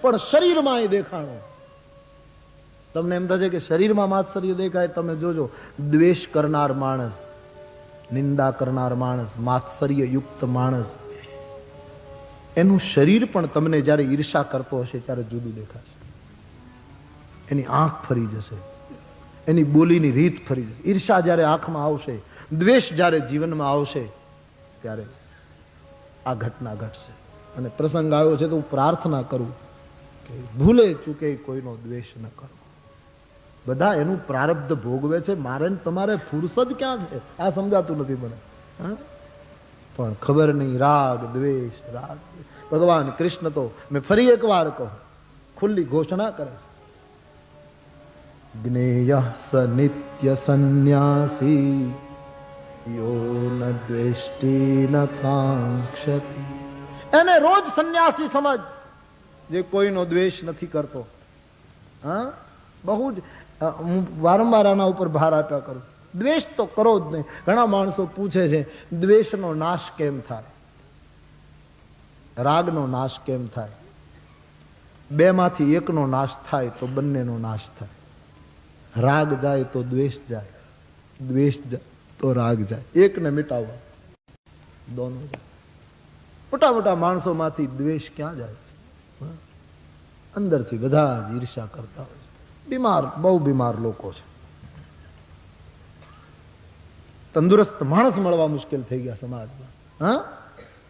પણ શરીરમાં એ દેખાણું. તમને એમ થશે કે શરીરમાં માત્સર્ય દેખાય, તમે જોજો દ્વેષ કરનાર માણસ, નિંદા કરનાર માણસ, માત્સર્ય યુક્ત માણસ, એનું શરીર પણ તમને જ્યારે ઈર્ષા કરતો હશે ત્યારે જુદું દેખાશે. એની આંખ ફરી જશે, એની બોલીની રીત ફરી જશે. ઈર્ષા જ્યારે આંખમાં આવશે, દ્વેષ જ્યારે જીવનમાં આવશે, ત્યારે આ ઘટના ઘટશે. અને પ્રસંગ આવ્યો છે તો હું પ્રાર્થના કરું કે ભૂલે ચૂકે કોઈનો દ્વેષ ન કરો. બધા એનું પ્રારબ્ધ ભોગવે છે, મારે ને તમારે ફુરસદ ક્યાં છે આ સમજાતું નથી મને. પણ ખબર નહીં, રાગ દ્વેષ, રાગ. ભગવાન કૃષ્ણ તો મેં ફરી એક વાર કહું, ખુલ્લી ઘોષણા કરે, જ્ઞેય સ નિત્ય સંન્યાસી યો ન દ્વેષ્ટિ ન કાંક્ષતિ. એને રોજ સંન્યાસી સમજ જે કોઈનો દ્વેષ નથી કરતો. હા, બહુ જ હું વારંવાર આના ઉપર ભાર આપ્યા કરું, દ્વેષ તો કરો જ નહીં. ઘણા માણસો પૂછે છે દ્વેષનો નાશ કેમ થાય, રાગનો નાશ કેમ થાય? બે માંથી એકનો નાશ થાય તો બંનેનો નાશ થાય. રાગ જાય તો દ્વેષ જાય, દ્વેષ જાય તો રાગ જાય. એકને મિટાવવા દોનો જાય. મોટા મોટા માણસો માંથી દ્વેષ ક્યાં જાય છે? અંદરથી બધા જ ઈર્ષા કરતા હોય છે. બીમાર, બહુ બીમાર લોકો છે. તંદુરસ્ત માણસ મળવા મુશ્કેલ થઈ ગયા સમાજમાં. હા,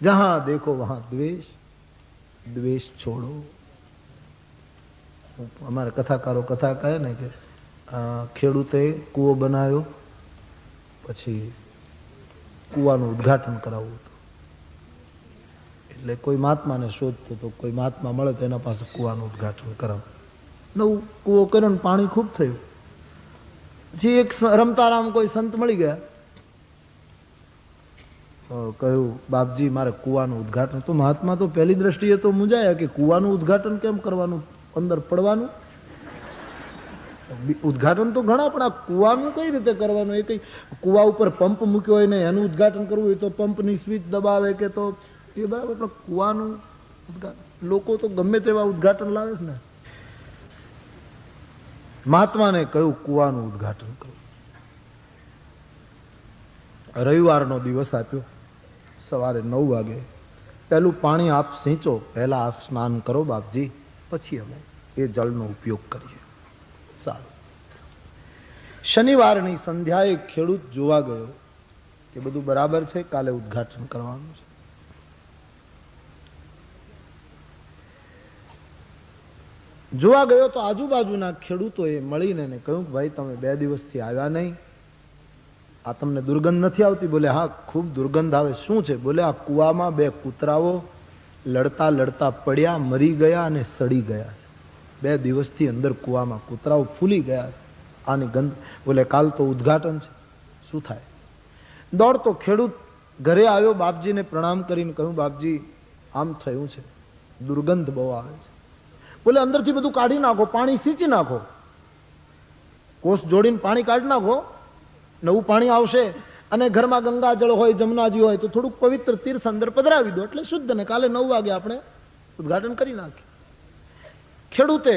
જહાં દેખો વહાં દ્વેષ. દ્વેષ છોડો. અમારે કથાકારો કથા કહે ને કે ખેડૂતે કૂવો બનાવ્યો, પછી કૂવાનું ઉદ્ઘાટન કરાવવું હતું. એટલે કોઈ મહાત્માને શોધતો તો કોઈ મહાત્મા મળે તો એના પાસે કૂવાનું ઉદ્ઘાટન કરાવું. નવું કૂવો કર્યો ને પાણી ખૂબ થયું. પછી એક રમતારામ કોઈ સંત મળી ગયા, કહ્યું બાપજી મારે કૂવાનું ઉદ્ઘાટન. તો મહાત્મા તો પહેલી દ્રષ્ટિએ તો મૂંઝાયા કે કૂવાનું ઉદ્ઘાટન કેમ કરવાનું, અંદર પડવાનું. ઉદ્ઘાટન તો ઘણા, પણ આ કૂવાનું કઈ રીતે કરવાનું? એ કઈ કૂવા ઉપર પંપ મૂક્યો હોય ને એનું ઉદ્ઘાટન કરવું હોય તો પંપની સ્વિચ દબાવે કે તો એ બરાબર, પણ કૂવાનું લોકો તો ગમે તેવા ઉદ્ઘાટન લાવે છે ને. મહાત્માને કહ્યું કૂવાનું ઉદ્ઘાટન કરવું. રવિવારનો દિવસ આપ્યો. સવારે 9 વાગે પહેલું પાણી આપ સિંચો, પહેલા આપ સ્નાન કરો બાપજી, પછી અમે એ જળનો ઉપયોગ કરીએ. સારું. શનિવારની સંધ્યાએ ખેડૂત જોવા ગયો કે બધું બરાબર છે, કાલે ઉદ્ઘાટન કરવાનું છે. જોવા ગયો તો આજુબાજુના ખેડૂતોએ મળીને કહ્યું કે ભાઈ તમે 2 દિવસથી આવ્યા નહીં, આ તમને દુર્ગંધ નથી આવતી? બોલે હા, ખૂબ દુર્ગંધ આવે. શું છે? બોલે આ કૂવામાં 2 કૂતરાઓ લડતા લડતા પડ્યા, મરી ગયા અને સડી ગયા. 2 દિવસથી અંદર કૂવામાં કૂતરાઓ ફૂલી ગયા, આની ગંધ. બોલે કાલ તો ઉદ્ઘાટન છે, શું થાય? દોડતો ખેડૂત ઘરે આવ્યો, બાપજીને પ્રણામ કરીને કહ્યું બાપજી આમ થયું છે, દુર્ગંધ બહુ આવે છે. બોલે અંદરથી બધું કાઢી નાખો, પાણી સિંચી નાખો, કોષ જોડીને પાણી કાઢી નાખો, નવું પાણી આવશે. અને ઘરમાં ગંગાજળ હોય, જમનાજી હોય તો થોડુંક પવિત્ર તીર્થ અંદર પધરાવી દો એટલે શુદ્ધ. ને કાલે 9 વાગે આપણે ઉદ્ઘાટન કરી નાખીએ. ખેડૂતે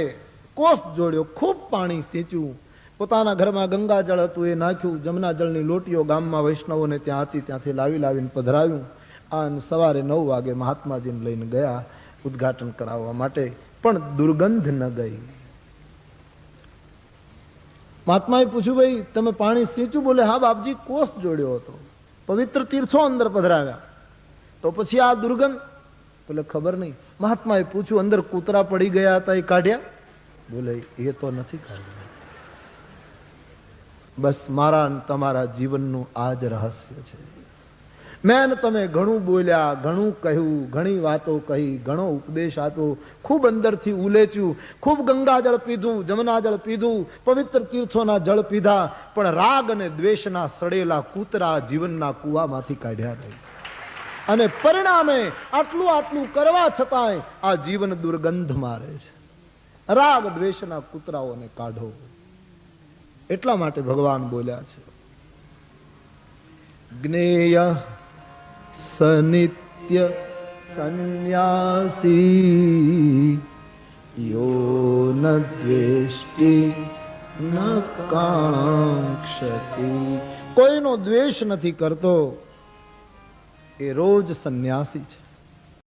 કોષ જોડ્યો, ખૂબ પાણી સિંચ્યું, પોતાના ઘરમાં ગંગાજળ હતું એ નાખ્યું, જમના જળની લોટીઓ ગામમાં વૈષ્ણવોને ત્યાં હતી ત્યાંથી લાવીને પધરાવ્યું. અને સવારે 9 વાગે મહાત્માજીને લઈને ગયા ઉદ્ઘાટન કરાવવા માટે, પણ દુર્ગંધ ન ગઈ. મહાત્માએ પૂછ્યું ભાઈ તમે પાણી સિંચ્યું? બોલે હા બાપજી, કોષ જોડ્યો હતો, પવિત્ર તીર્થો અંદર પધરાવ્યા, તો પછી આ દુર્ગંધ? બોલે ખબર નહીં. મહાત્માએ પૂછ્યું અંદર કૂતરા પડી ગયા હતા એ કાઢ્યા? બોલે એ તો નથી કાઢ્યા. બસ મારા તમારા જીવનનું આ જ રહસ્ય છે. મેં તમે ઘણું બોલ્યા, ઘણું કહ્યું, ઘણી વાતો કહી, ઘણો ઉપદેશ આપ્યો, ખૂબ અંદરથી ઉલેચ્યું, ખૂબ ગંગાજળ પીધું, જમનાજળ પીધું, પવિત્ર તીર્થોના જળ પીધા, પણ રાગ અને દ્વેષના સડેલા કૂતરા જીવનના કૂવામાંથી કાઢ્યા નહીં. અને પરિણામે આટલું કરવા છતાંય આ જીવન દુર્ગંધ મારે છે. રાગ દ્વેષના કૂતરાઓને કાઢો. એટલા માટે ભગવાન બોલ્યા છે જ્ઞેય સનિત્ય સંન્યાસી યો ન દ્વેષ્ટિ ન કાંક્ષતિ, કોઈનો દ્વેષ નથી કરતો એ રોજ સંન્યાસી છે.